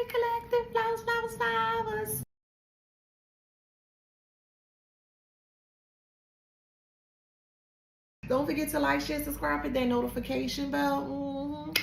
collective, flowers, flowers, flowers. Don't forget to like, share, subscribe, hit that notification bell.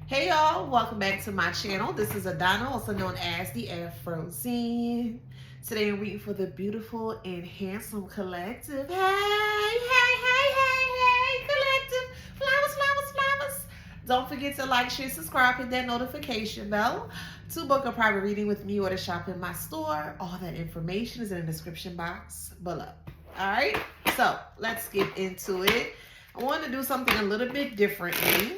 Hey y'all, welcome back to my channel. This is Adana, also known as TheAfrozen. Today I'm reading for the beautiful and handsome collective. Hey, collective. Flowers, flowers, flowers. Don't forget to like, share, subscribe, hit that notification bell. To book a private reading with me or to shop in my store, all that information is in the description box below. All right, so let's get into it. I want to do something a little bit differently.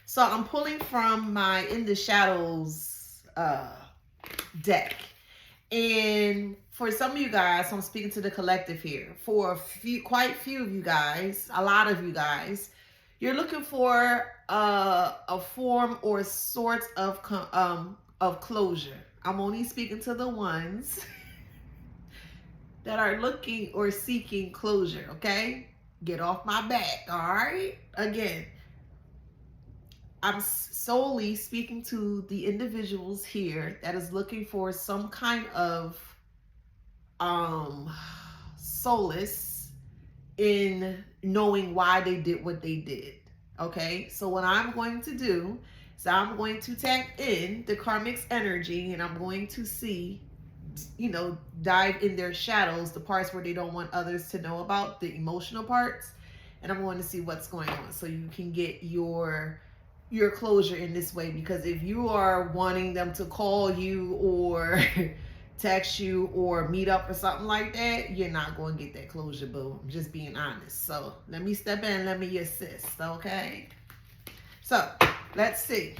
So I'm pulling from my In the Shadows deck. And for some of you guys, I'm speaking to the collective here. For quite a few of you guys, a lot of you guys, you're looking for a form or sort of closure. I'm only speaking to the ones that are looking or seeking closure, okay? Get off my back, all right? Again, I'm solely speaking to the individuals here that is looking for some kind of solace in knowing why they did what they did. Okay, so what I'm going to do is I'm going to tap in the Karmic's energy, and I'm going to see, dive in their shadows, the parts where they don't want others to know about, the emotional parts, and I'm going to see what's going on so you can get your closure in this way. Because if you are wanting them to call you or text you or meet up or something like that, you're not going to get that closure, boo. I'm just being honest. So let me step in, let me assist, okay? So let's see.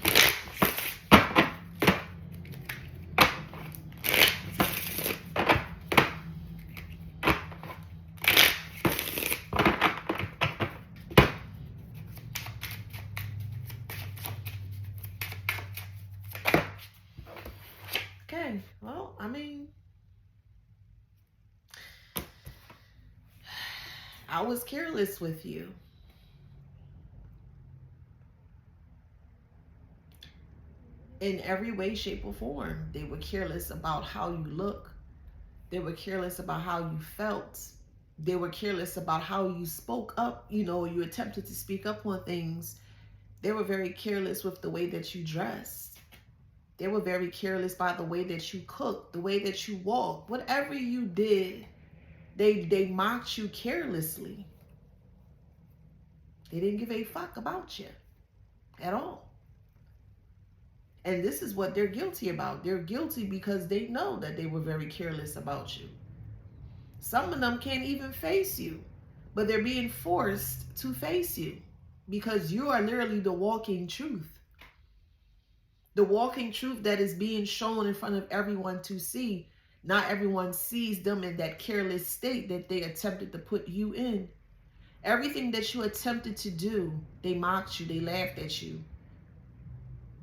Okay, well, I mean, I was careless with you. In every way, shape, or form. They were careless about how you look. They were careless about how you felt. They were careless about how you spoke up. You attempted to speak up on things. They were very careless with the way that you dressed. They were very careless by the way that you cooked, the way that you walked. Whatever you did, they mocked you carelessly. They didn't give a fuck about you at all. And this is what they're guilty about. They're guilty because they know that they were very careless about you. Some of them can't even face you, but they're being forced to face you because you are literally the walking truth. The walking truth that is being shown in front of everyone to see. Not everyone sees them in that careless state that they attempted to put you in. Everything that you attempted to do, they mocked you, they laughed at you.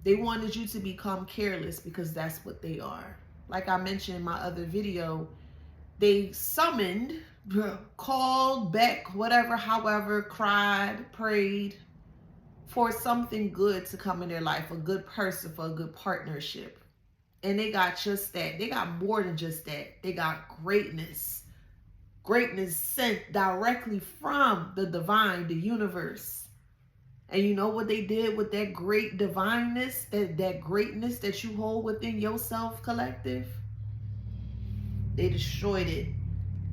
They wanted you to become careless because that's what they are. Like I mentioned in my other video, they summoned, called back, whatever, however, cried, prayed for something good to come in their life, a good person, for a good partnership. And they got just that. They got more than just that. They got greatness. Greatness sent directly from the divine, the universe. And you know what they did with that great divineness, that greatness that you hold within yourself, collective? They destroyed it.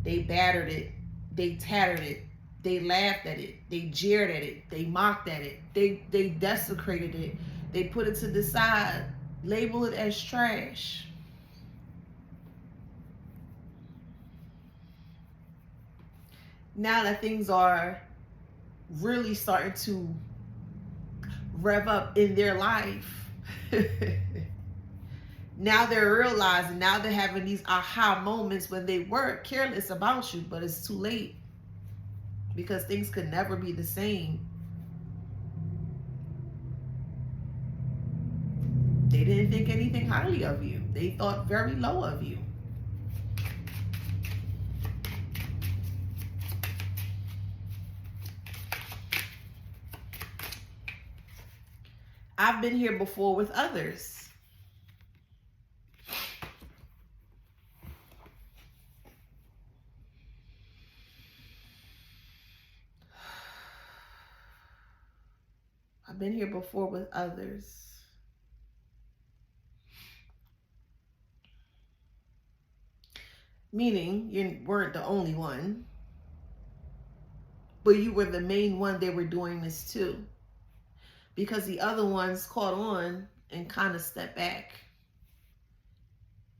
They battered it. They tattered it. They laughed at it. They jeered at it. They mocked at it. They desecrated it. They put it to the side. Label it as trash. Now that things are really starting to rev up in their life. Now they're realizing, now they're having these aha moments when they were careless about you, but it's too late because things could never be the same. They didn't think anything highly of you. They thought very low of you. I've been here before with others. I've been here before with others. Meaning you weren't the only one, but you were the main one they were doing this to. Because the other ones caught on and kind of stepped back.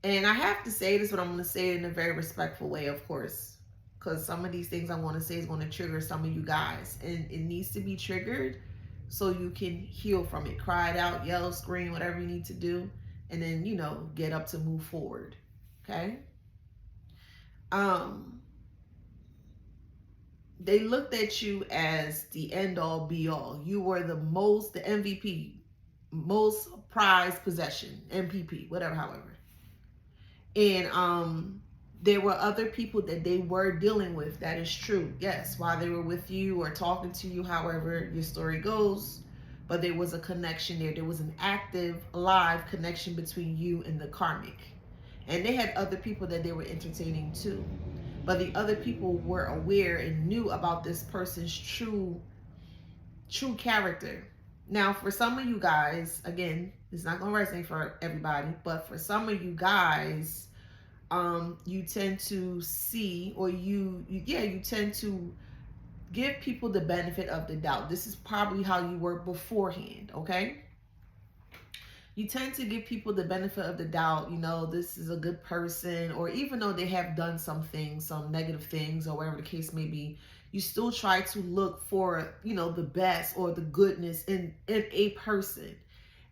And I have to say this, but I'm going to say it in a very respectful way, of course. Because some of these things I want to say is going to trigger some of you guys. And it needs to be triggered so you can heal from it. Cry it out, yell, scream, whatever you need to do. And then, you know, get up to move forward. Okay? They looked at you as the end all be all. You were the MVP, most prized possession, MPP, whatever, however. And there were other people that they were dealing with. That is true. Yes, while they were with you or talking to you, however your story goes. But there was a connection there. There was an active, live connection between you and the karmic. And they had other people that they were entertaining too. But the other people were aware and knew about this person's true character. Now, for some of you guys, again, it's not going to resonate for everybody, but for some of you guys, you tend to see, or you tend to give people the benefit of the doubt. This is probably how you were beforehand, okay? You tend to give people the benefit of the doubt, you know, this is a good person, or even though they have done some things, some negative things, or whatever the case may be, you still try to look for, you know, the best or the goodness in a person.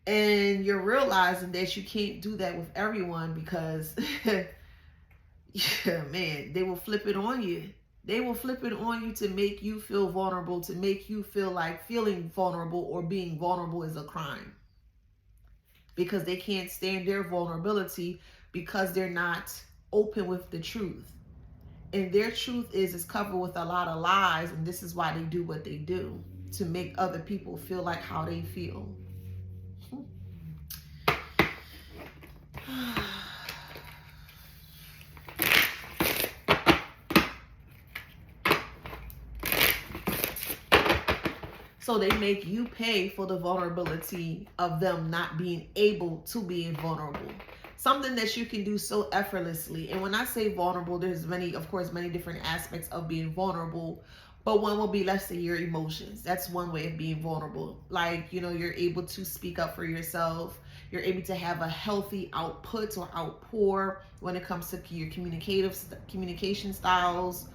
And you're realizing that you can't do that with everyone because, yeah, man, they will flip it on you. They will flip it on you to make you feel vulnerable, to make you feel like feeling vulnerable or being vulnerable is a crime. Because they can't stand their vulnerability because they're not open with the truth. And their truth is covered with a lot of lies, and this is why they do what they do, to make other people feel like how they feel. So they make you pay for the vulnerability of them not being able to be vulnerable. Something that you can do so effortlessly. And when I say vulnerable, there's many different aspects of being vulnerable. But one will be, let's say, your emotions. That's one way of being vulnerable. Like, you know, you're able to speak up for yourself. You're able to have a healthy output or outpour when it comes to your communication styles.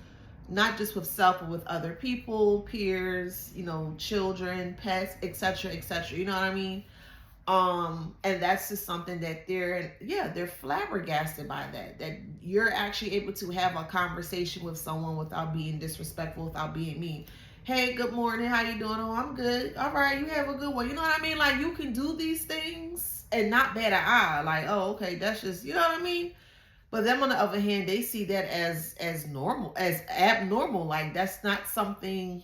Not just with self, but with other people, peers, you know, children, pets, etc., etc. You know what I mean? And that's just something that they're flabbergasted by that you're actually able to have a conversation with someone without being disrespectful, without being mean. Hey, good morning. How you doing? Oh, I'm good. All right, you have a good one. You know what I mean? Like, you can do these things and not bat an eye. Like, oh, okay, that's just, you know what I mean? But them, on the other hand, they see that as normal, as abnormal. Like, that's not something.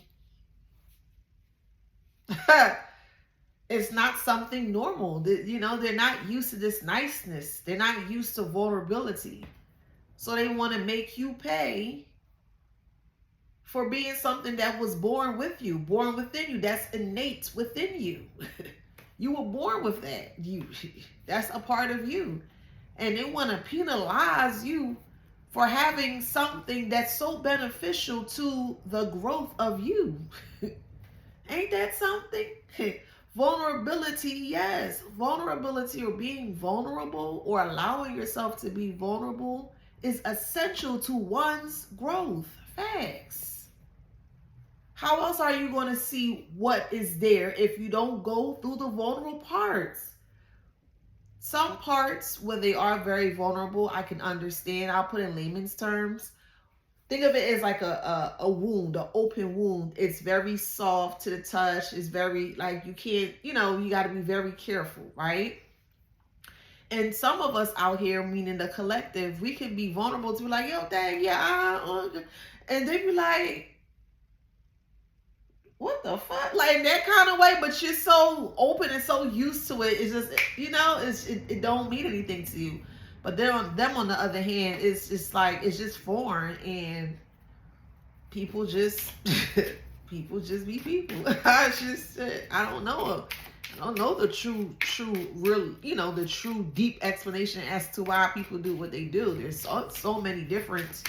It's not something normal. You know, they're not used to this niceness. They're not used to vulnerability. So they want to make you pay for being something that was born with you, born within you. That's innate within you. You were born with that. That's a part of you. And they want to penalize you for having something that's so beneficial to the growth of you. Ain't that something? Vulnerability, yes. Vulnerability, or being vulnerable, or allowing yourself to be vulnerable, is essential to one's growth. Facts. How else are you going to see what is there if you don't go through the vulnerable parts? Some parts where they are very vulnerable, I can understand. I'll put in layman's terms. Think of it as like a wound, an open wound. It's very soft to the touch. It's very, like, you can't, you got to be very careful, right? And some of us out here, meaning the collective, we can be vulnerable to be like, yo, dang, yeah, and they be like, what the fuck? Like, that kind of way, but you're so open and so used to it. It's just, it don't mean anything to you. But then on the other hand, it's just like, it's just foreign, and people just people just be people. I don't know. I don't know the true real, the true deep explanation as to why people do what they do. There's so many different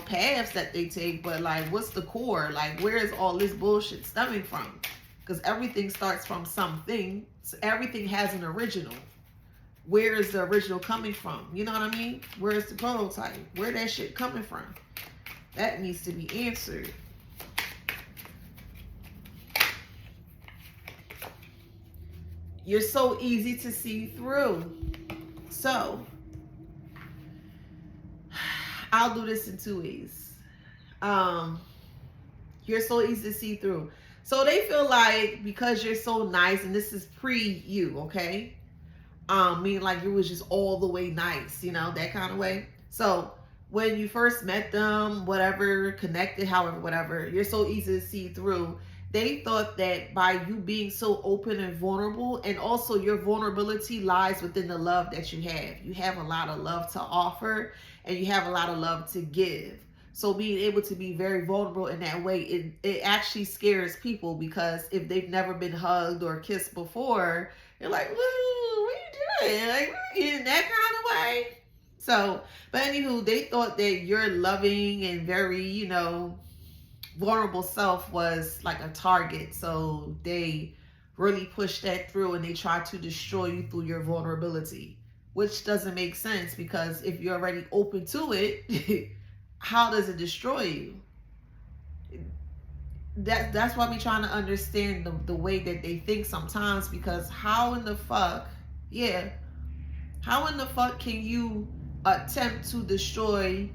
paths that they take, but like, what's the core? Like, where is all this bullshit stemming from? Because everything starts from something. So everything has an original. Where is the original coming from? You know what I mean? Where is the prototype? Where that shit coming from? That needs to be answered. You're so easy to see through. So, I'll do this in two ways. You're so easy to see through. So they feel like because you're so nice, and this is pre you, okay? Meaning like you was just all the way nice, that kind of way. So when you first met them, whatever, connected, however, whatever, you're so easy to see through. They thought that by you being so open and vulnerable, and also your vulnerability lies within the love that you have. You have a lot of love to offer, and you have a lot of love to give. So being able to be very vulnerable in that way, it actually scares people, because if they've never been hugged or kissed before, they're like, woo, what are you doing? Like, in that kind of way. So, but anywho, they thought that your loving and very, vulnerable self was like a target. So they really pushed that through, and they tried to destroy you through your vulnerability, which doesn't make sense, because if you're already open to it, how does it destroy you? That's why we trying to understand the way that they think sometimes, because how in the fuck can you attempt to destroy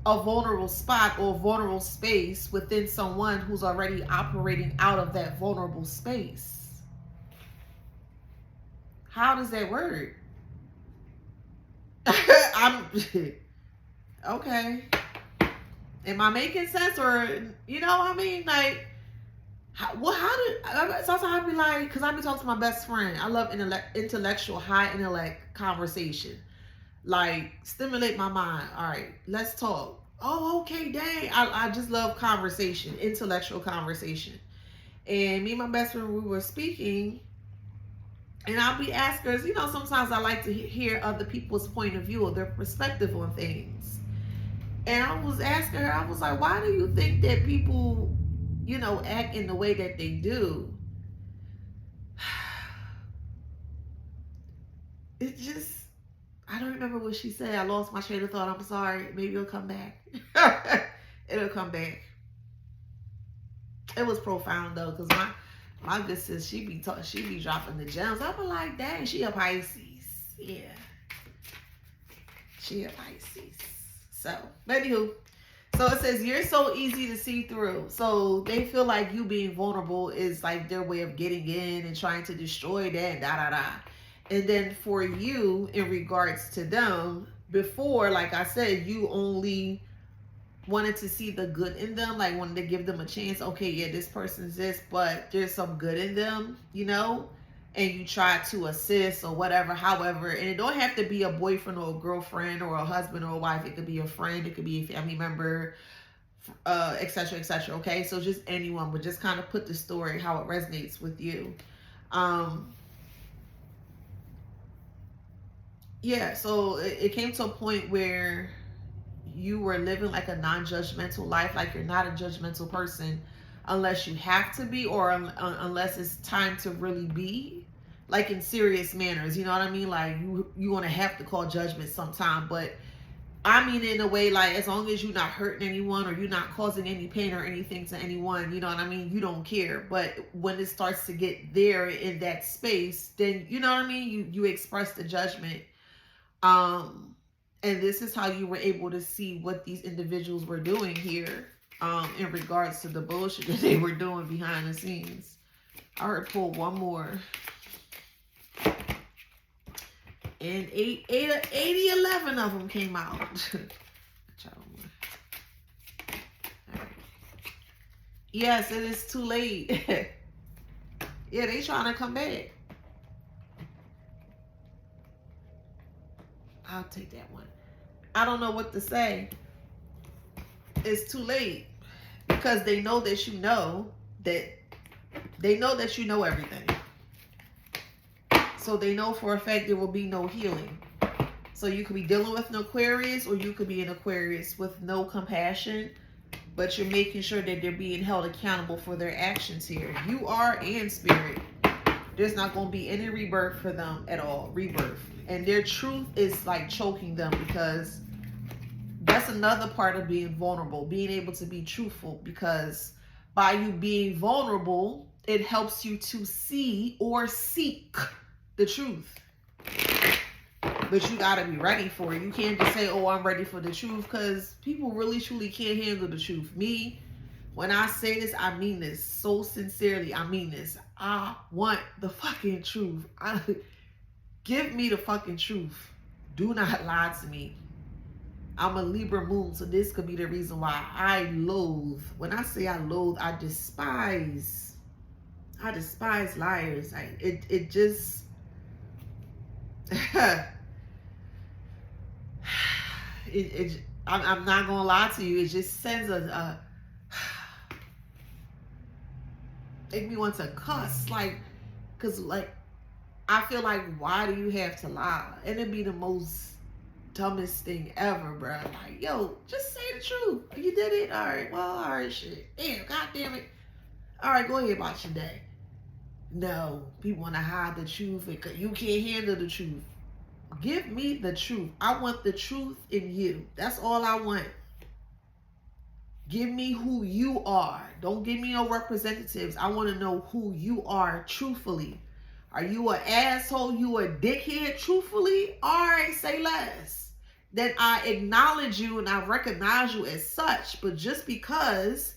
a vulnerable spot or vulnerable space within someone who's already operating out of that vulnerable space? How does that work? I'm okay. Am I making sense? Or like, sometimes I'd be like, because I've been talking to my best friend. I love intellectual, high intellect conversation. Like, stimulate my mind. All right, let's talk. Oh, okay, dang. I just love conversation, intellectual conversation. And me and my best friend, we were speaking, and I'll be asking her, sometimes I like to hear other people's point of view or their perspective on things. And I was asking her, I was like, why do you think that people, act in the way that they do? It just, I don't remember what she said. I lost my train of thought. I'm sorry. Maybe it'll come back. It'll come back. It was profound though, because my good sis, she be dropping the gems. I be like, dang, she a Pisces. Yeah. She a Pisces. So, but anywho, so it says you're so easy to see through. So they feel like you being vulnerable is like their way of getting in and trying to destroy that, And then for you, in regards to them, before, like I said, you only wanted to see the good in them, like wanted to give them a chance. Okay, yeah, this person's this, but there's some good in them, and you try to assist or whatever, however, and it don't have to be a boyfriend or a girlfriend or a husband or a wife. It could be a friend, it could be a family member, etc., etc. Okay, so just anyone, but just kind of put the story how it resonates with you. Yeah, so it came to a point where you were living like a non-judgmental life, like you're not a judgmental person unless you have to be, or unless it's time to really be, like in serious manners, you know what I mean? Like you want to have to call judgment sometime, but I mean, in a way, like, as long as you're not hurting anyone or you're not causing any pain or anything to anyone, you know what I mean? You don't care. But when it starts to get there in that space, then, you know what I mean? You express the judgment. And this is how you were able to see what these individuals were doing here, in regards to the bullshit that they were doing behind the scenes. I heard pull one more. And 11 of them came out. Yes, it is too late. Yeah, they trying to come back. I'll take that one. I don't know what to say. It's too late. Because they know that you know that you know everything. So they know for a fact there will be no healing. So you could be dealing with an Aquarius, or you could be an Aquarius with no compassion, but you're making sure that they're being held accountable for their actions here. You are, and Spirit. There's not going to be any rebirth for them at all. Rebirth. And their truth is like choking them, because that's another part of being vulnerable. Being able to be truthful, because by you being vulnerable, it helps you to see or seek the truth. But you got to be ready for it. You can't just say, oh, I'm ready for the truth, because people really truly can't handle the truth. Me, when I say this, I mean this so sincerely. I mean this. I want the fucking truth. Give me the fucking truth. Do not lie to me. I'm a Libra moon, so this could be the reason why I loathe. When I say I loathe, I despise liars. It just I'm not gonna lie to you. It just sends a make me want to cuss, like, cause like I feel like, why do you have to lie? And it'd be the most dumbest thing ever, bro. Like, yo, just say the truth. You did it, all right. Well, all right, shit. Damn, god damn it. All right, go ahead about your day. No, people want to hide the truth because you can't handle the truth. Give me the truth. I want the truth in you. That's all I want. Give me who you are. Don't give me no representatives. I want to know who you are truthfully. Are you an asshole? You a dickhead? Truthfully? All right, say less. Then I acknowledge you and I recognize you as such. But just because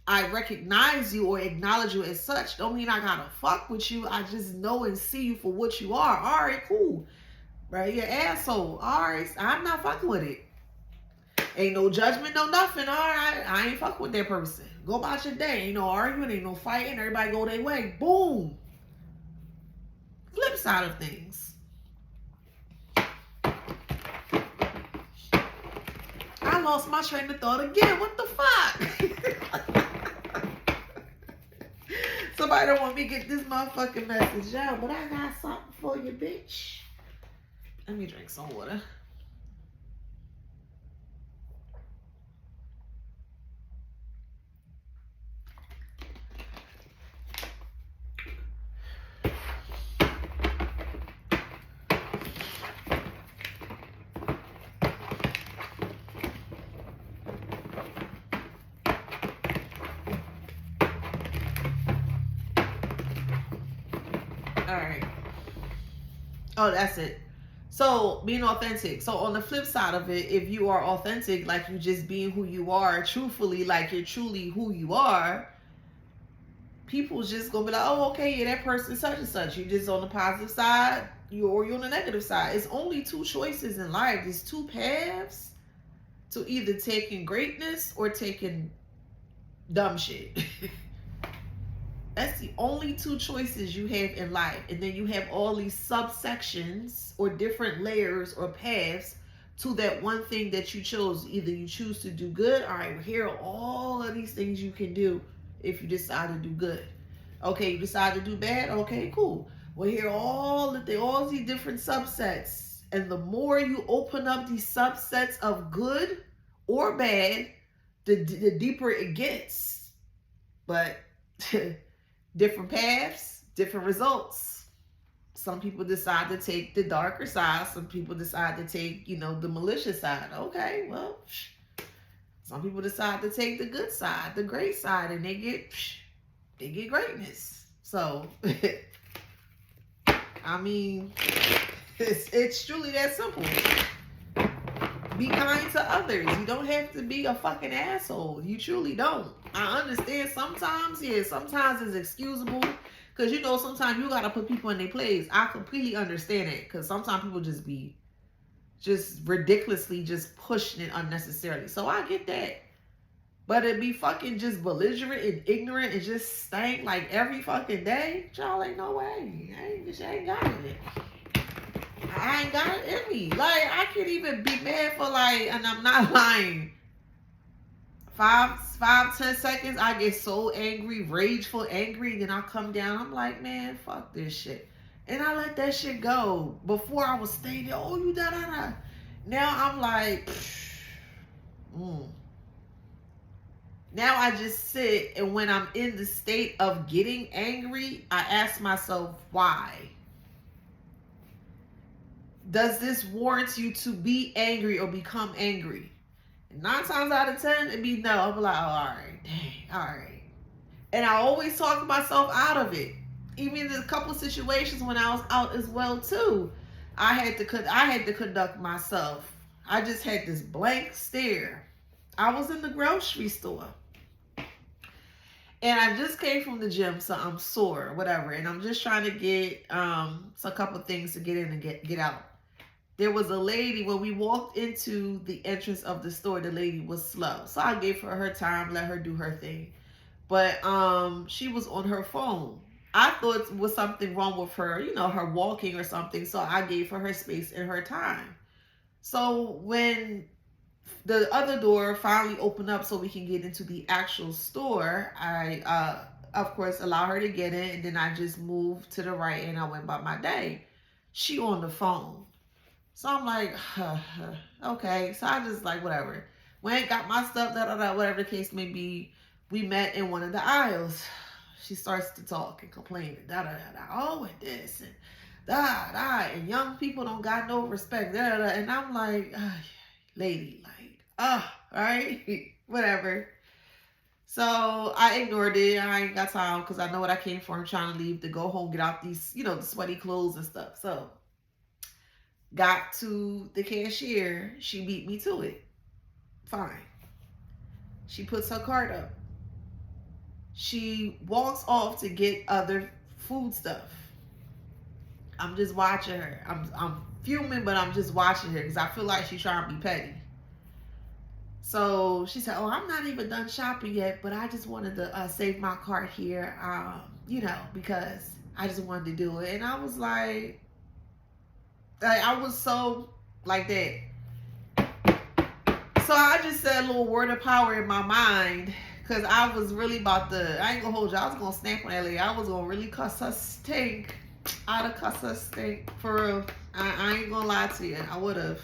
I recognize you or acknowledge you as such don't mean I gotta fuck with you. I just know and see you for what you are. All right, cool. Right, you're an asshole. All right, I'm not fucking with it. Ain't no judgment, no nothing. All right, I ain't fucking with that person. Go about your day. Ain't no arguing, ain't no fighting. Everybody go their way. Boom. Flip side of things. I lost my train of thought again. What the fuck? Somebody don't want me to get this motherfucking message out, but I got something for you, bitch. Let me drink some water. All right. Oh, that's it. So being authentic. So on the flip side of it, if you are authentic, like you just being who you are, truthfully, like you're truly who you are, people's just gonna be like, oh, okay, yeah, that person such and such. You just on the positive side, you're on the negative side. It's only two choices in life. There's two paths to either taking greatness or taking dumb shit. That's the only two choices you have in life. And then you have all these subsections or different layers or paths to that one thing that you chose. Either you choose to do good. All right, well, here are all of these things you can do if you decide to do good. Okay, you decide to do bad. Okay, cool. Well, here are all these different subsets. And the more you open up these subsets of good or bad, the deeper it gets. But different paths, different results. Some people decide to take the darker side. Some people decide to take, you know, the malicious side. Okay, well, some people decide to take the good side, the great side, and they get greatness. So, I mean, it's truly that simple. Be kind to others. You don't have to be a fucking asshole. You truly don't. I understand sometimes, yeah, sometimes it's excusable. Because, you know, sometimes you got to put people in their place. I completely understand it. Because sometimes people just be ridiculously just pushing it unnecessarily. So I get that. But it be fucking just belligerent and ignorant and just stank like every fucking day. Y'all ain't no way. I ain't got it. I ain't got it in me. Like, I can't even be mad for like, and I'm not lying, 5-10 seconds. I get so angry, rageful, angry. Then I come down. I'm like, man, fuck this shit. And I let that shit go. Before I was staying there, oh, you da-da-da. Now I'm like, Now I just sit, and when I'm in the state of getting angry, I ask myself, why? Does this warrant you to be angry or become angry? And 9 times out of 10, it'd be no. I'll be like, oh, all right, dang, all right. And I always talk myself out of it. Even in a couple situations when I was out as well too, I had to conduct myself. I just had this blank stare. I was in the grocery store. And I just came from the gym, so I'm sore, whatever. And I'm just trying to get a couple things to get in and get out. There was a lady, when we walked into the entrance of the store, the lady was slow. So I gave her time, let her do her thing. But she was on her phone. I thought it was something wrong with her, you know, her walking or something. So I gave her space and her time. So when the other door finally opened up so we can get into the actual store, I, of course, allow her to get in. And then I just moved to the right and I went about my day. She on the phone. So I'm like, okay. So I just like, whatever. Went, got my stuff, whatever the case may be. We met in one of the aisles. She starts to talk and complain, oh, and this, and and young people don't got no respect, and I'm like, lady, like, right, whatever. So I ignored it. I ain't got time because I know what I came for. I'm trying to leave to go home, get out these, you know, the sweaty clothes and stuff. So got to the cashier. She beat me to it. Fine. She puts her card up. She walks off to get other food stuff. I'm just watching her. I'm fuming, but I'm just watching her because I feel like she's trying to be petty. So she said, oh, I'm not even done shopping yet, but I just wanted to save my cart here, you know, because I just wanted to do it. And I was like I was so like that. So I just said a little word of power in my mind. Because I was really about to, I ain't gonna hold you, I was gonna snap on that lady. I was gonna really cuss her stink. I'd have cussed her stink, for real. I ain't gonna lie to you, I would have.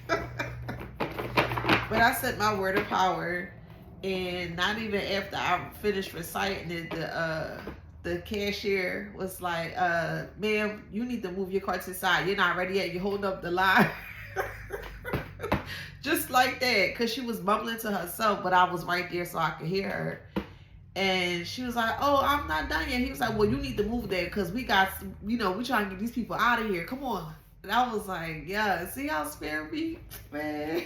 But I said my word of power, and not even after I finished reciting it, the cashier was like, ma'am, you need to move your cart to the side. You're not ready yet, you're holding up the line. Just like that, because she was mumbling to herself, but I was right there so I could hear her. And she was like, oh, I'm not done yet. He was like, well, you need to move there because we got, you know, we trying to get these people out of here. Come on. And I was like, yeah, see how spare me? Man.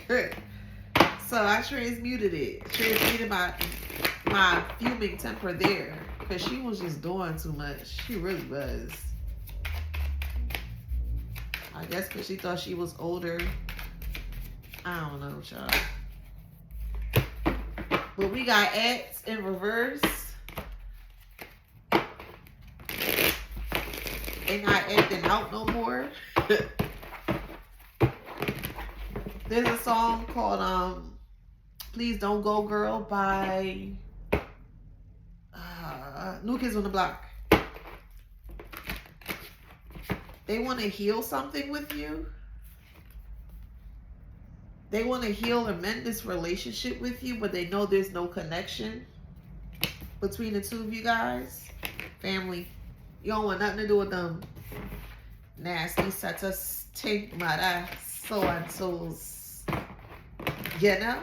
So I transmuted it. Transmuted my fuming temper there because she was just doing too much. She really was. I guess because she thought she was older. I don't know, y'all. But we got acts in reverse. Ain't not acting out no more. There's a song called Please Don't Go Girl by New Kids on the Block. They want to heal something with you. They want to heal and mend this relationship with you, but they know there's no connection between the two of you guys. Family. You don't want nothing to do with them. Nasty such a stink mother, so and so's, you know?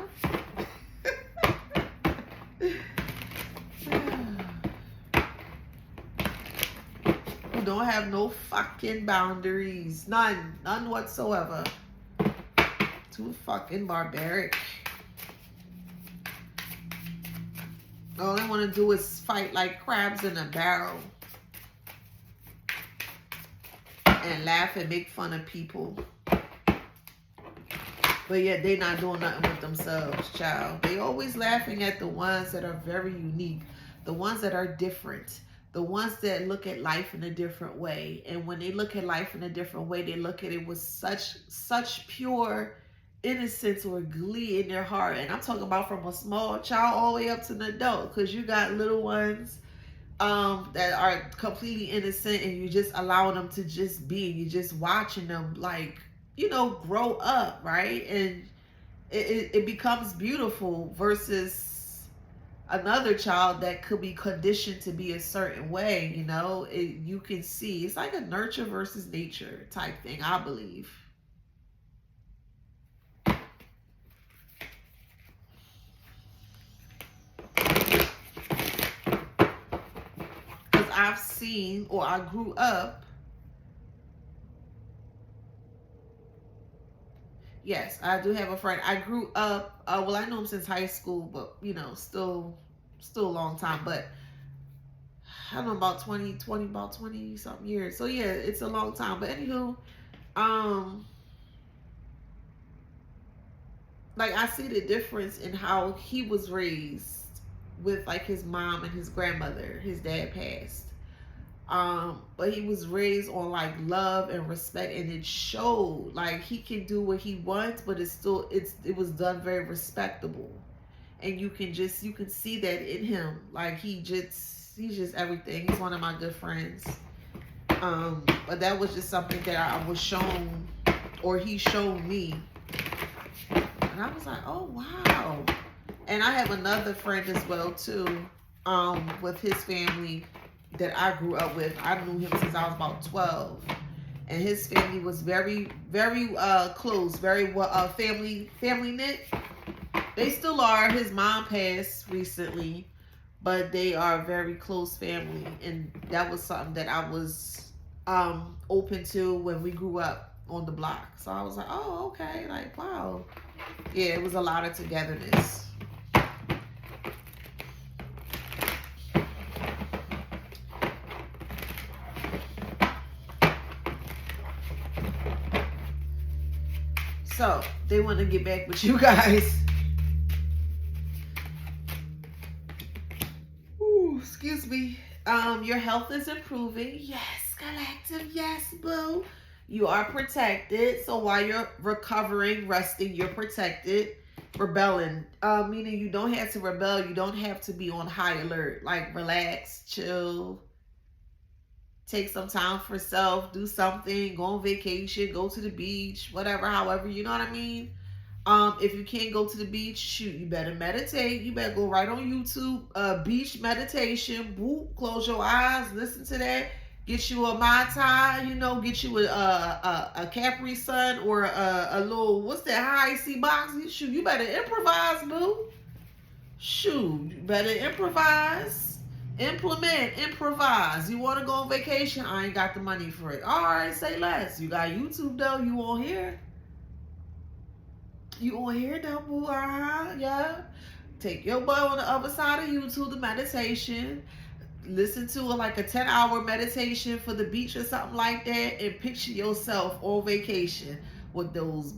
Who don't have no fucking boundaries. None. None whatsoever. Too fucking barbaric. All they want to do is fight like crabs in a barrel. And laugh and make fun of people. But yet they not doing nothing with themselves, child. They always laughing at the ones that are very unique. The ones that are different. The ones that look at life in a different way. And when they look at life in a different way, they look at it with such pure innocence or glee in their heart. And I'm talking about from a small child all the way up to an adult. Because you got little ones that are completely innocent, and you just allowing them to just be. You're just watching them, like, you know, grow up, right? And it becomes beautiful versus another child that could be conditioned to be a certain way, you know? You can see it's like a nurture versus nature type thing, I believe. Because I've seen, or I grew up. Yes, I do have a friend. I grew up, well, I know him since high school, but, you know, still a long time. But I don't know, about 20 something years. So yeah, it's a long time. But anywho, like, I see the difference in how he was raised with like his mom and his grandmother. His dad passed. But he was raised on like love and respect, and it showed. Like, he can do what he wants, but it was done very respectable, and you can see that in him. Like, he's just everything. He's one of my good friends. But that was just something that I was shown, or he showed me, and I was like, oh wow. And I have another friend as well too, with his family that I grew up with. I knew him since I was about 12, and his family was very, very close, very family knit. They still are. His mom passed recently, but they are a very close family, and that was something that I was open to when we grew up on the block. So I was like, oh, okay, like, wow. Yeah, it was a lot of togetherness. So they want to get back with you guys. Ooh, excuse me. Your health is improving. Yes, collective. Yes, boo. You are protected. So while you're recovering, resting, you're protected. Rebelling, meaning you don't have to rebel. You don't have to be on high alert. Like, relax, chill. Take some time for self, do something, go on vacation, go to the beach, whatever, however, you know what I mean? If you can't go to the beach, shoot, you better meditate. You better go right on YouTube, beach meditation, boop, close your eyes, listen to that. Get you a Mai Tai, you know, get you a Capri Sun, or a little, what's that, high C box? Shoot, you better improvise, boo. Shoot, you better improvise. Improvise. You want to go on vacation? I ain't got the money for it. All right, say less. You got YouTube though. You on here? You on here though, boo? Yeah. Take your butt on the other side of YouTube, the meditation. Listen to like a 10-hour meditation for the beach or something like that, and picture yourself on vacation with those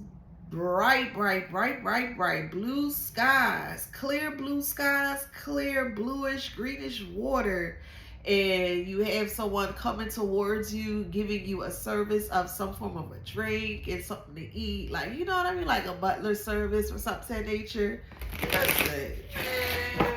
bright blue skies, clear blue skies, clear bluish greenish water, and you have someone coming towards you, giving you a service of some form of a drink and something to eat, like, you know what I mean, like a butler service or something of that nature. That's it, man.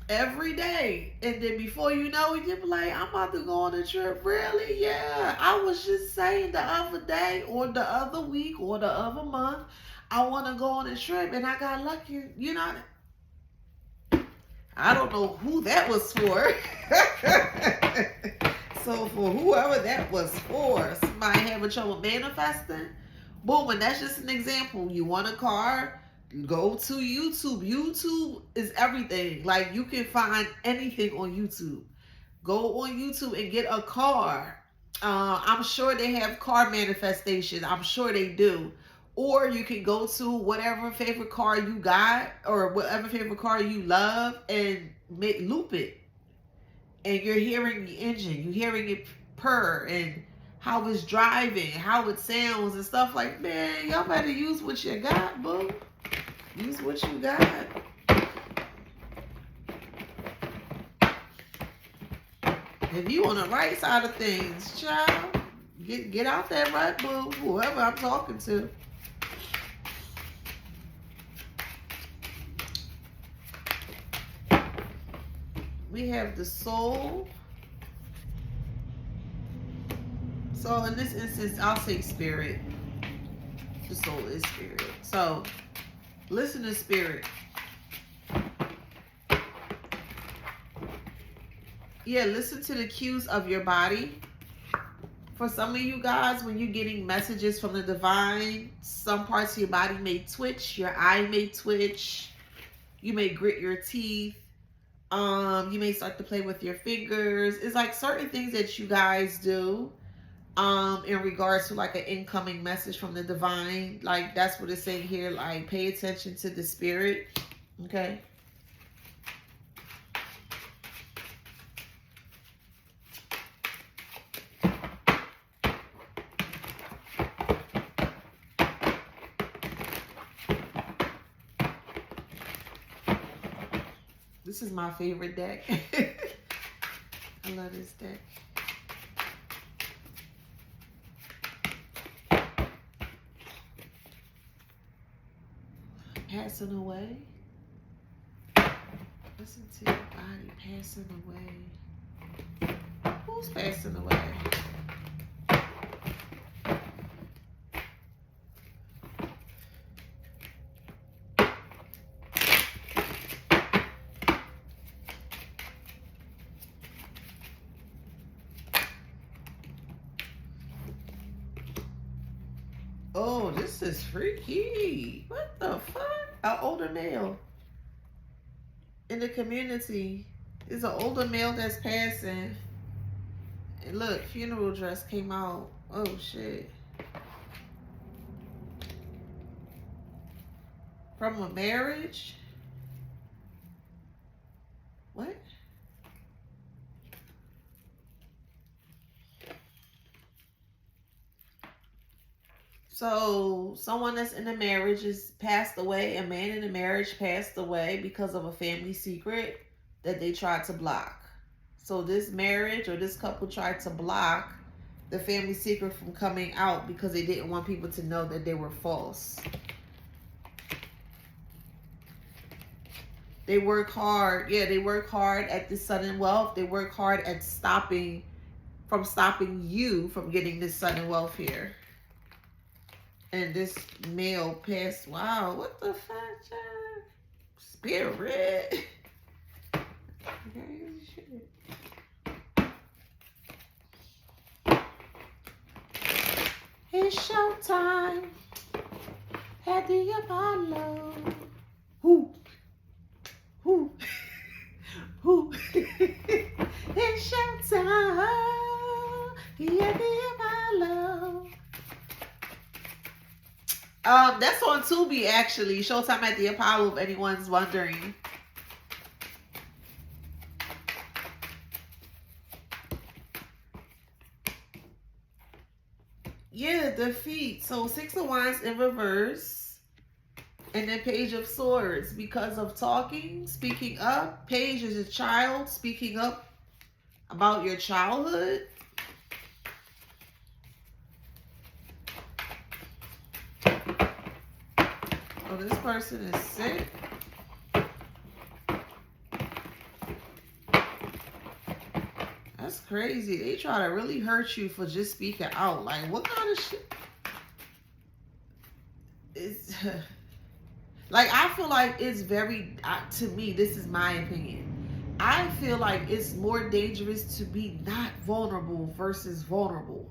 Every day. And then before you know it, you're like, I'm about to go on a trip. Really? Yeah. I was just saying the other day, or the other week, or the other month, I want to go on a trip, and I got lucky. You know, I don't know who that was for. So for whoever that was for, somebody having trouble manifesting, boom, and that's just an example. You want a car, go to YouTube. YouTube is everything. Like, you can find anything on YouTube. Go on YouTube and get a car. I'm sure they have car manifestations. I'm sure they do. Or you can go to whatever favorite car you got or whatever favorite car you love and loop it. And you're hearing the engine, you're hearing it purr and how it's driving, how it sounds and stuff like, man, y'all better use what you got, boo. Use what you got. If you on the right side of things, child, get out that rut, boo. Whoever I'm talking to. We have the soul. So in this instance, I'll say spirit. The soul is spirit. So listen to spirit. Yeah, listen to the cues of your body. For some of you guys, when you're getting messages from the divine, some parts of your body may twitch. Your eye may twitch. You may grit your teeth. You may start to play with your fingers. It's like certain things that you guys do in regards to like an incoming message from the divine. Like, that's what it's saying here. Like, pay attention to the spirit. Okay. This is my favorite deck. I love this deck. Passing away. Listen to your body passing away. Who's passing away? Oh, this is freaky. What the fuck? An older male in the community. Is an older male that's passing. And look, funeral dress came out. Oh, shit. From a marriage? What? So someone that's in a marriage is passed away. A man in a marriage passed away because of a family secret that they tried to block. So this marriage or this couple tried to block the family secret from coming out because they didn't want people to know that they were false. They work hard. Yeah, they work hard at this sudden wealth. They work hard at stopping you from getting this sudden wealth here. And this male passed. Wow, what the fuck, child? Spirit. Crazy shit. It's showtime at the Apollo. Who? Who? Who? It's showtime at the Apollo. That's on Tubi, actually. Showtime at the Apollo, if anyone's wondering. Yeah, defeat. So 6 of Wands in reverse. And then Page of Swords. Because of talking, speaking up. Page is a child speaking up about your childhood. Oh, this person is sick. That's crazy. They try to really hurt you for just speaking out. Like, what kind of shit? It's like, I feel like it's very, to me, this is my opinion. I feel like it's more dangerous to be not vulnerable versus vulnerable.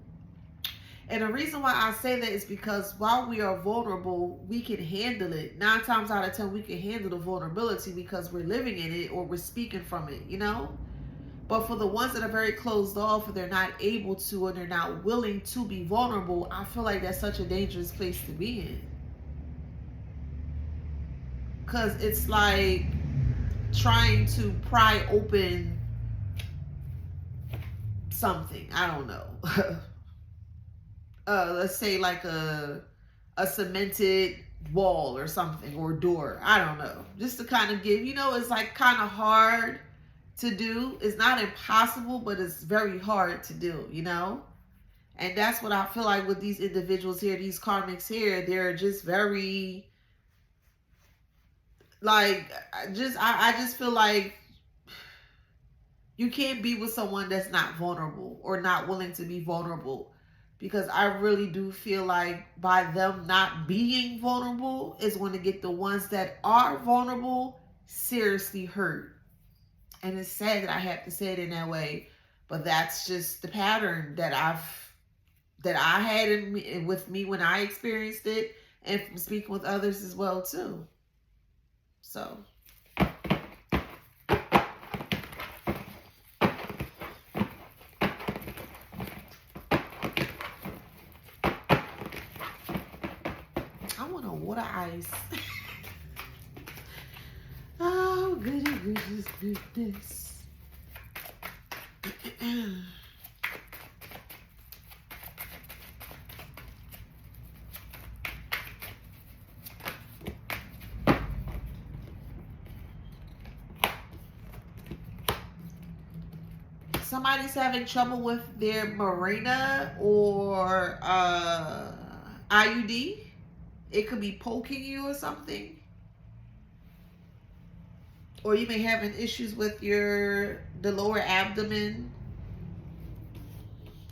And the reason why I say that is because while we are vulnerable, we can handle it. 9 times out of 10, we can handle the vulnerability because we're living in it or we're speaking from it, you know? But for the ones that are very closed off, or they're not able to, or they're not willing to be vulnerable, I feel like that's such a dangerous place to be in. Because it's like trying to pry open something. I don't know. Let's say like a cemented wall or something, or door. I don't know. Just to kind of give, it's like kind of hard to do. It's not impossible, but it's very hard to do, And that's what I feel like with these individuals here, these karmics here. They're just very, like, I just feel like you can't be with someone that's not vulnerable or not willing to be vulnerable. Because I really do feel like by them not being vulnerable is going to get the ones that are vulnerable seriously hurt. And it's sad that I have to say it in that way, but that's just the pattern that I had with me when I experienced it, and from speaking with others as well too. So I want a water ice. Oh, goodness. Somebody's having trouble with their Mirena or IUD. It could be poking you or something. Or you may have issues with the lower abdomen.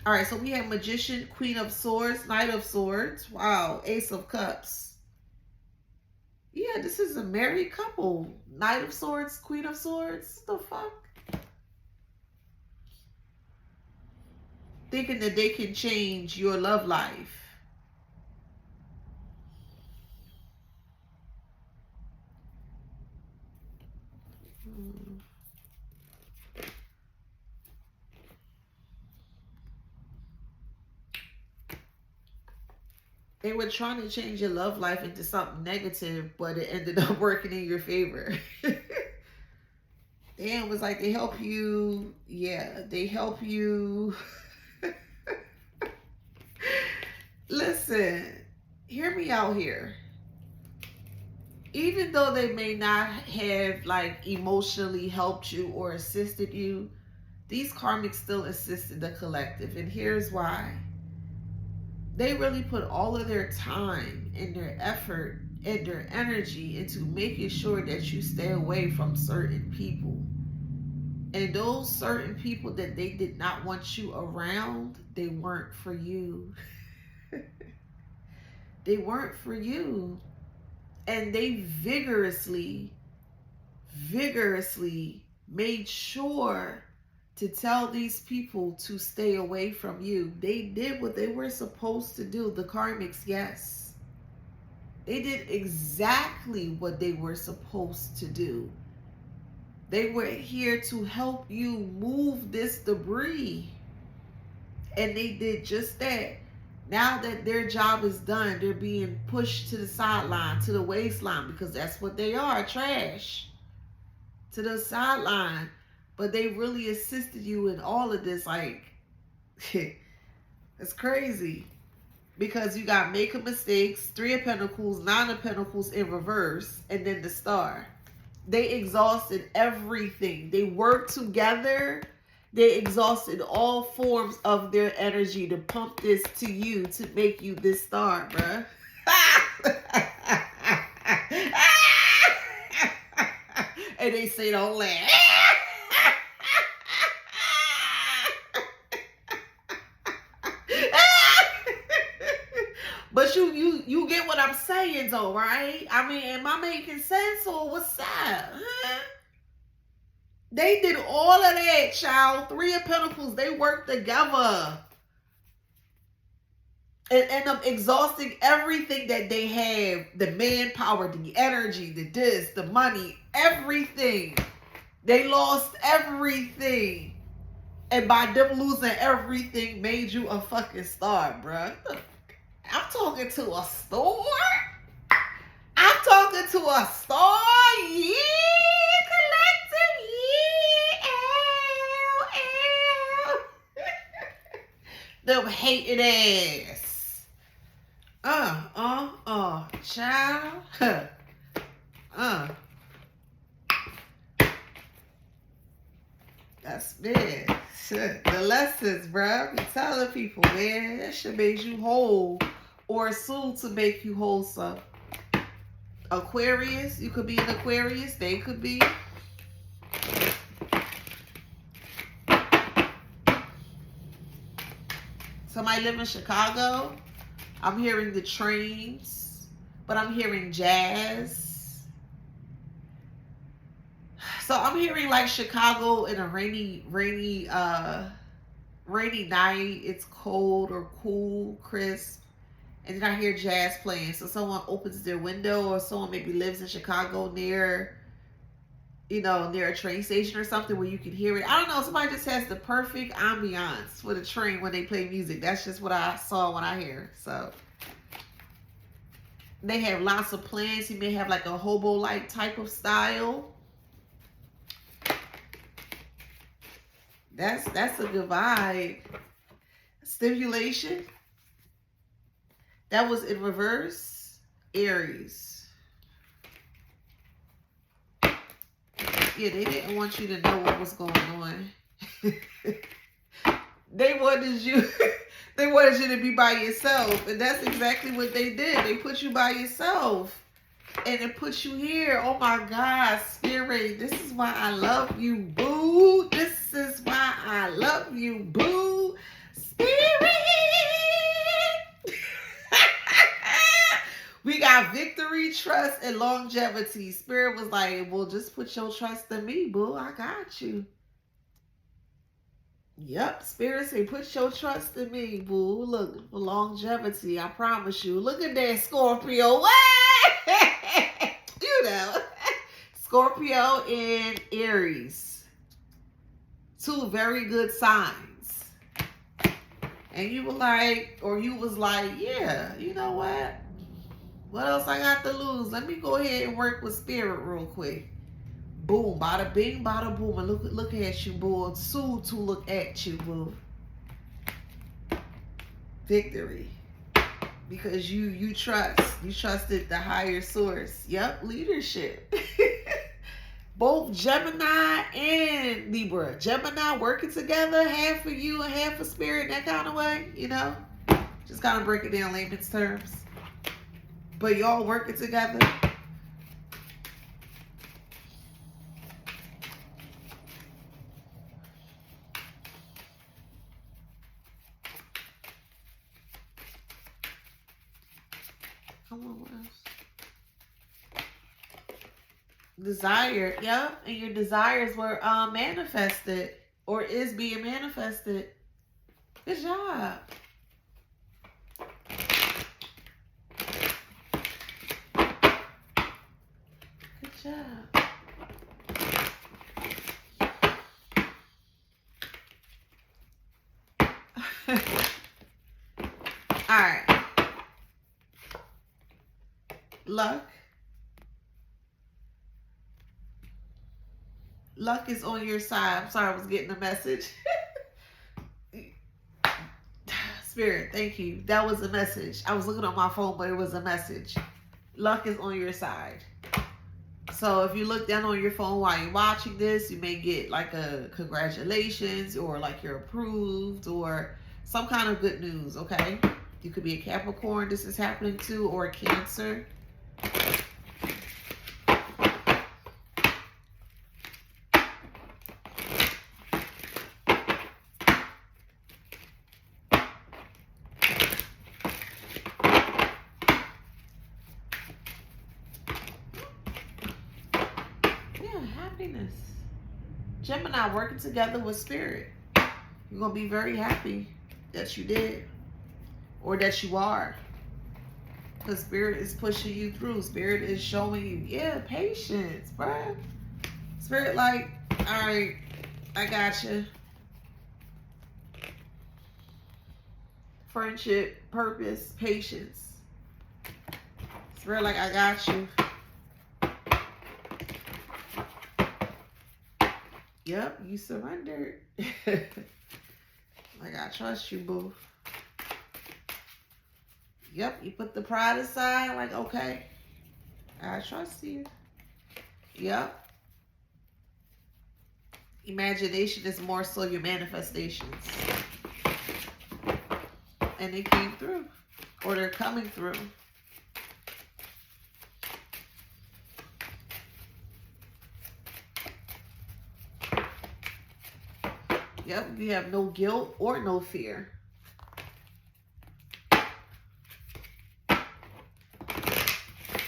All right, so we have Magician, Queen of Swords, Knight of Swords. Wow, Ace of Cups. Yeah, this is a married couple. Knight of Swords, Queen of Swords. What the fuck? Thinking that they can change your love life. They were trying to change your love life into something negative, but it ended up working in your favor. Damn, it was like they help you. Yeah, they help you. Listen, hear me out here. Even though they may not have like emotionally helped you or assisted you, these karmics still assisted the collective. And here's why. They really put all of their time and their effort and their energy into making sure that you stay away from certain people. And those certain people that they did not want you around, they weren't for you. They weren't for you. And they vigorously made sure to tell these people to stay away from you. They did what they were supposed to do. The karmics, yes. They did exactly what they were supposed to do. They were here to help you move this debris. And they did just that. Now that their job is done, they're being pushed to the sideline, to the waistline, because that's what they are, trash. To the sideline. But they really assisted you in all of this. Like, it's crazy. Because you got making mistakes, 3 of Pentacles, 9 of Pentacles in reverse, and then the Star. They exhausted everything. They worked together. They exhausted all forms of their energy to pump this to you, to make you this star, bruh. And they say don't laugh. But you get what I'm saying though, right? I mean, am I making sense or what's up? Huh? They did all of that, child. Three of Pentacles, they worked together. And end up exhausting everything that they have. The manpower, the energy, the this, the money, everything. They lost everything. And by them losing everything made you a fucking star, bruh. I'm talking to a store. I'm talking to a star. Yeah, collective. Yeah. Them hating ass. Child. That's big. The lessons, bro. I'm telling people, man, that shit makes you whole or soon to make you wholesome. Aquarius, you could be an Aquarius. They could be. Somebody live in Chicago. I'm hearing the trains, but I'm hearing jazz. So I'm hearing like Chicago in a rainy night. It's cold or cool, crisp. And then I hear jazz playing. So someone opens their window, or someone maybe lives in Chicago near a train station or something where you can hear it. I don't know. Somebody just has the perfect ambiance for the train when they play music. That's just what I saw when I hear. So they have lots of plans. You may have like a hobo-like type of style. That's a good vibe. Stimulation. That was in reverse. Aries. Yeah, they didn't want you to know what was going on. They wanted you to be by yourself. And that's exactly what they did. They put you by yourself. And it puts you here. Oh my God, Spirit. This is why I love you, boo. This is why I love you, boo. Spirit. We got victory, trust, and longevity. Spirit was like, well, just put your trust in me, boo. I got you. Yep, Spirit say, put your trust in me, boo. Look, for longevity, I promise you. Look at that, Scorpio. What? You know, Scorpio and Aries. Two very good signs. And you were like, or you was like, yeah, you know what? What else I got to lose? Let me go ahead and work with Spirit real quick. Boom, bada bing, bada boom. And look at you, boo. Soon to look at you, boo. Victory. Because you trusted the higher source. Yep, leadership. Both Gemini and Libra. Gemini working together, half for you and half for Spirit, that kind of way, you know? Just kind of break it down layman's terms. But y'all working together. Come on, what else? Desire, yeah. And your desires were manifested or is being manifested. Good job. Good job. All right. Luck. Luck is on your side. I'm sorry, I was getting a message. Spirit, thank you. That was a message. I was looking on my phone, but it was a message. Luck is on your side. So if you look down on your phone while you're watching this, you may get like a congratulations or like you're approved or some kind of good news, okay? You could be a Capricorn this is happening to, or a Cancer. Happiness. Gemini, working together with Spirit. You're going to be very happy that you did. Or that you are. Because Spirit is pushing you through. Spirit is showing you, yeah, patience, bruh. Spirit like, all right, I got you. Friendship, purpose, patience. Spirit like, I got you. Yep, you surrendered. Like, I trust you, boo. Yep, you put the pride aside. Like, okay, I trust you. Yep. Imagination is more so your manifestations. And they came through. Or they're coming through. Yep, you have no guilt or no fear.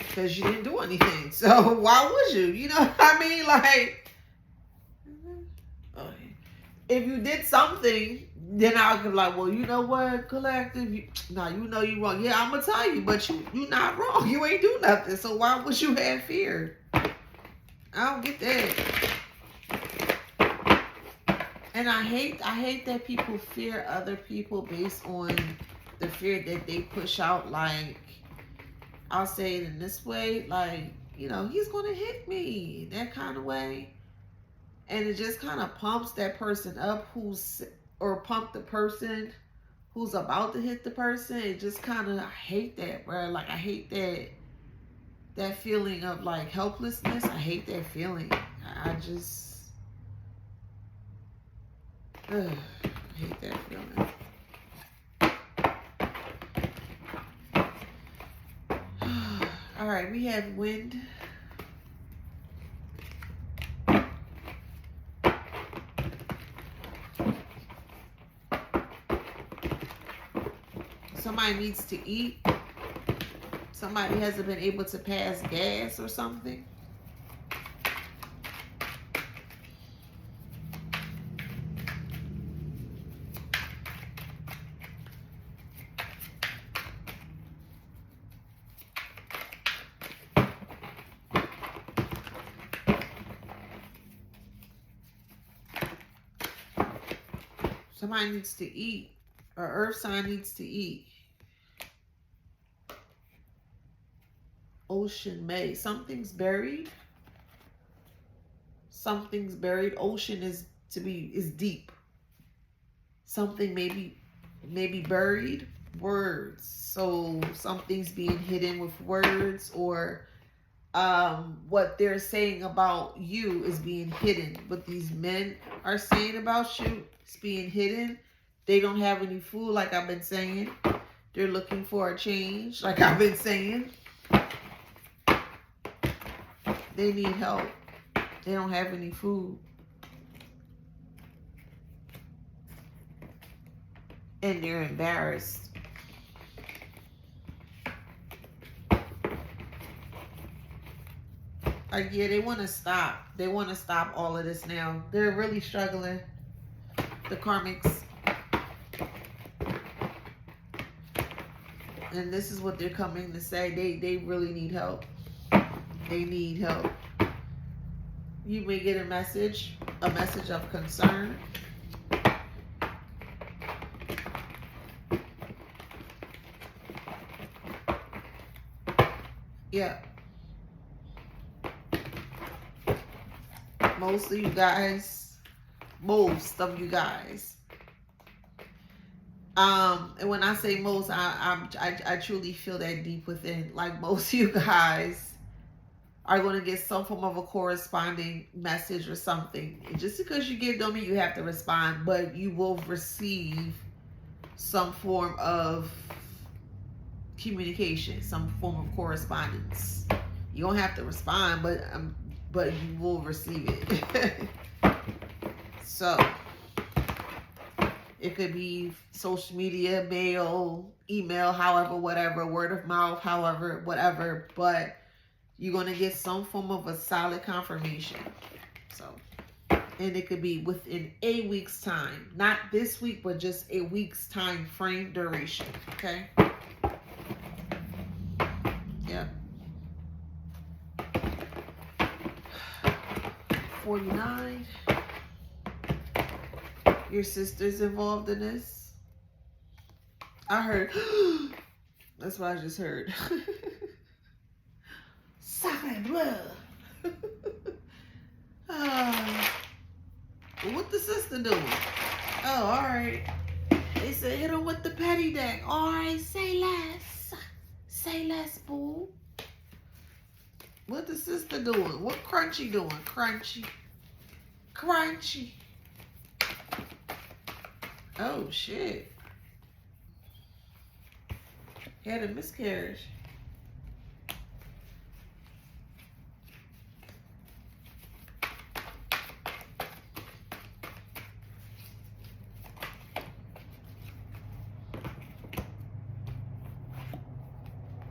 Because you didn't do anything. So why would you? You know what I mean? Like, if you did something, then I'll be like, well, you know what, collective? No, you know you wrong. Yeah, I'm going to tell you, but you not wrong. You ain't do nothing. So why would you have fear? I don't get that. And I hate that people fear other people based on the fear that they push out. Like, I'll say it in this way, like, you know, he's going to hit me, that kind of way. And it just kind of pumps that person up or pump the person who's about to hit the person. It just kind of, I hate that, bro. Like, I hate that feeling of, like, helplessness. I hate that feeling. I just, I hate that feeling. All right, we have wind. Somebody needs to eat. Somebody hasn't been able to pass gas or something. Somebody needs to eat. Or earth sign needs to eat. Ocean May. Something's buried. Something's buried. Ocean is deep. Something maybe buried. Words. So something's being hidden with words, or what they're saying about you is being hidden. What these men are saying about you is being hidden. They don't have any food, like I've been saying. They're looking for a change, like I've been saying. They need help. They don't have any food. And they're embarrassed. Like, yeah, they want to stop. They want to stop all of this now. They're really struggling. The Karmics. And this is what they're coming to say. They really need help. They need help. You may get a message of concern. Yeah. Most of you guys. And when I say most, I truly feel that deep within. Like, most of you guys are going to get some form of a corresponding message or something. And just because you get, don't mean you have to respond, but you will receive some form of communication, some form of correspondence. You don't have to respond, but you will receive it. So it could be social media, mail, email, however, whatever, word of mouth, however, whatever, but you're going to get some form of a solid confirmation. So And it could be within a week's time. Not this week, but just a week's time frame duration. Okay? Yeah. 49. Your sister's involved in this? I heard. That's what I just heard. Sacre bleu. What the sister doing? Oh, alright. They said hit her with the petty deck. Alright, say less. Say less, boo. What the sister doing? What Crunchy doing? Crunchy. Crunchy. Oh, shit. Had a miscarriage.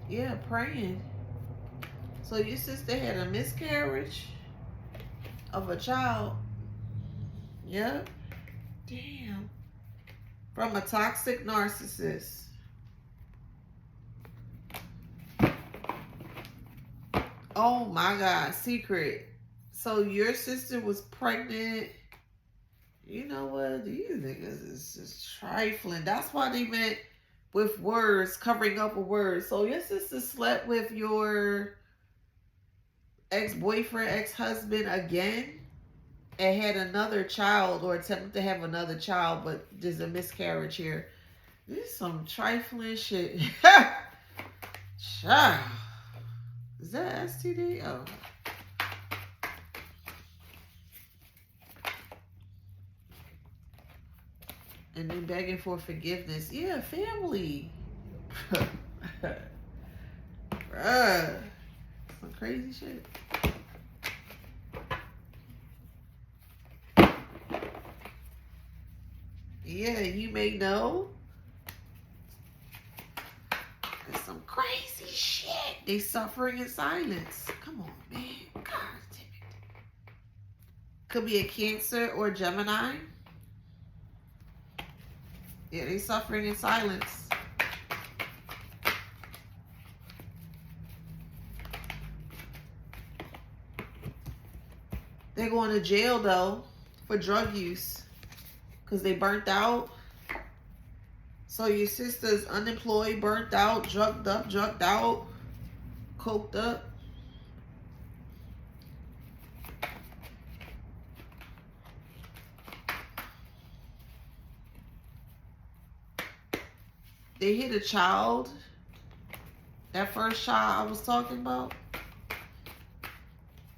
Yeah, praying. So your sister had a miscarriage of a child. Yep. Damn. From a toxic narcissist. Oh my God, secret. So your sister was pregnant. You know what? These niggas is just trifling. That's why they meant with words, covering up with words. So your sister slept with your ex-boyfriend, ex-husband again and had another child or attempted to have another child, but there's a miscarriage here. This is some trifling shit. Child. Is that STD? Oh. And then begging for forgiveness. Yeah, family. Bruh. Some crazy shit. Yeah, you may know. There's some crazy shit. They suffering in silence. Come on, man. God damn it. Could be a Cancer or Gemini. Yeah, they suffering in silence. They're going to jail, though, for drug use. Because they burnt out. So your sister's unemployed, burnt out, drugged out, coked up. They hit a child. That first child I was talking about.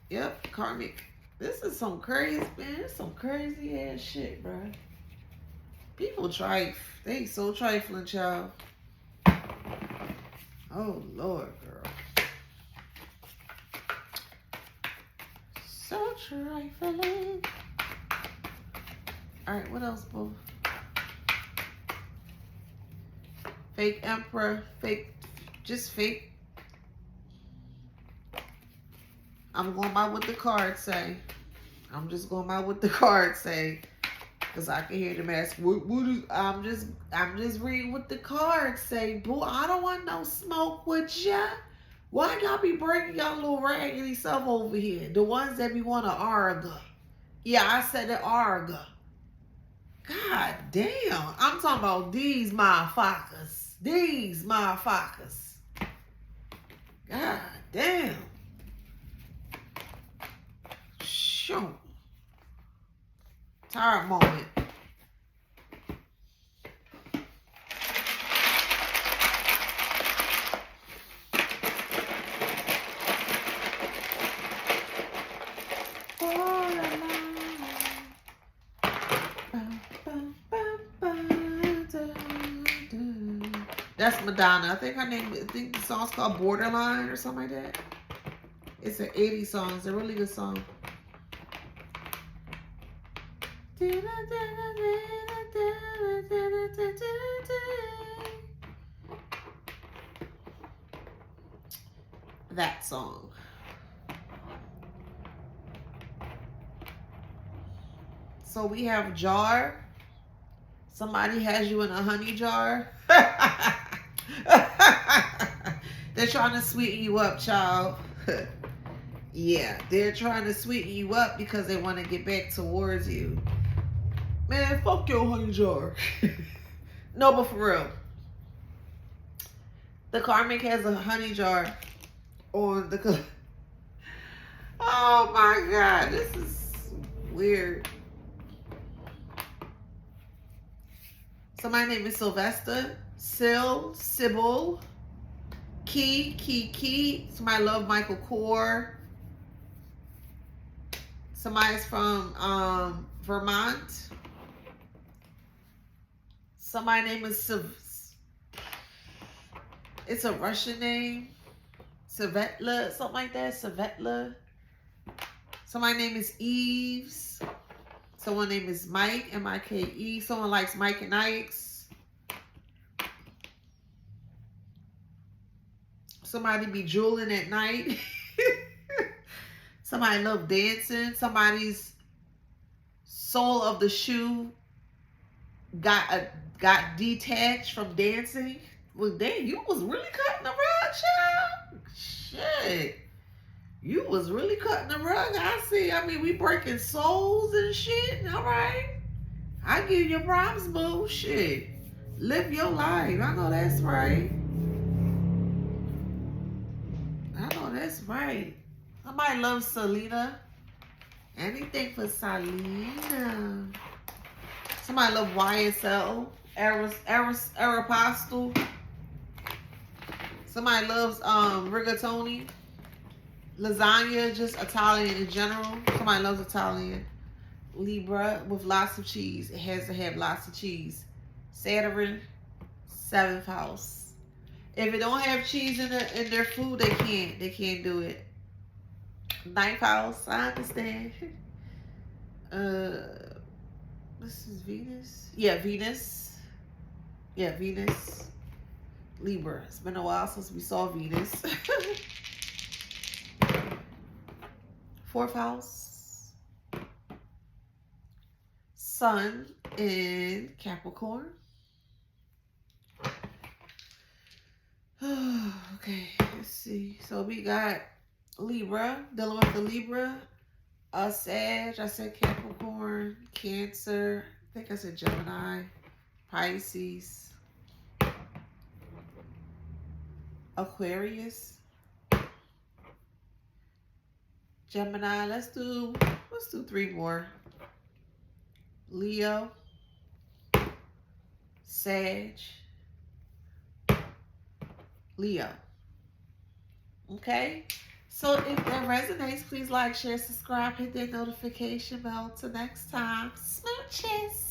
Yep, Karmic. This is some crazy, man. This is some crazy ass shit, bro. People trife. They so trifling, child. Oh, Lord, girl. So trifling. Alright, what else, boo? Fake Emperor. Fake. Just fake. I'm going by what the cards say. I'm just going by what the cards say. Because I can hear them ask, what is, I'm just reading what the cards say. Boo, I don't want no smoke with ya. Why y'all be bringing y'all little raggedy stuff over here? The ones that be want to argue. Yeah, I said the argue. God damn. I'm talking about these motherfuckers. These motherfuckers. God damn. Shoot. Tired moment. That's Madonna. I think the song's called Borderline or something like that. It's an 80s song. It's a really good song. That song. So we have jar. Somebody has you in a honey jar. They're trying to sweeten you up, child. Yeah, they're trying to sweeten you up because they want to get back towards you. Man, fuck your honey jar. No, but for real. The Karmic has a honey jar on the... Oh my God, this is weird. So my name is Sylvester, Sybil, Key. Somebody love Michael Kors. Somebody's from Vermont. Somebody's name is it's a Russian name. Svetla, something like that. Svetla. Somebody's name is Eves. Someone's name is Mike, M-I-K-E. Someone likes Mike and Ike's. Somebody be drooling at night. Somebody love dancing. Somebody's sole of the shoe got detached from dancing. Well, dang, you was really cutting the rug, child. Shit. You was really cutting the rug. I see. I mean, we breaking souls and shit. All right. I give you props, boo. Shit. Live your life. I know that's right. I know that's right. Somebody loves Selena. Anything for Selena. Somebody love YSL. Aeropostale. Somebody loves rigatoni. Lasagna, just Italian in general. Somebody loves Italian. Libra with lots of cheese. It has to have lots of cheese. Saturn, 7th house. If it don't have cheese in their food, they can't do it. 9th house, I understand. This is Venus. Yeah, Venus. Yeah, Venus. Libra. It's been a while since we saw Venus. 4th house. Sun in Capricorn. Okay, let's see. So we got Libra, dealing with the Libra. Sag, I said Capricorn, Cancer, I think I said Gemini, Pisces, Aquarius, Gemini. Let's do 3 more. Leo, Sag, Leo. Okay? So if that resonates, please like, share, subscribe, hit that notification bell. Till next time, smooches.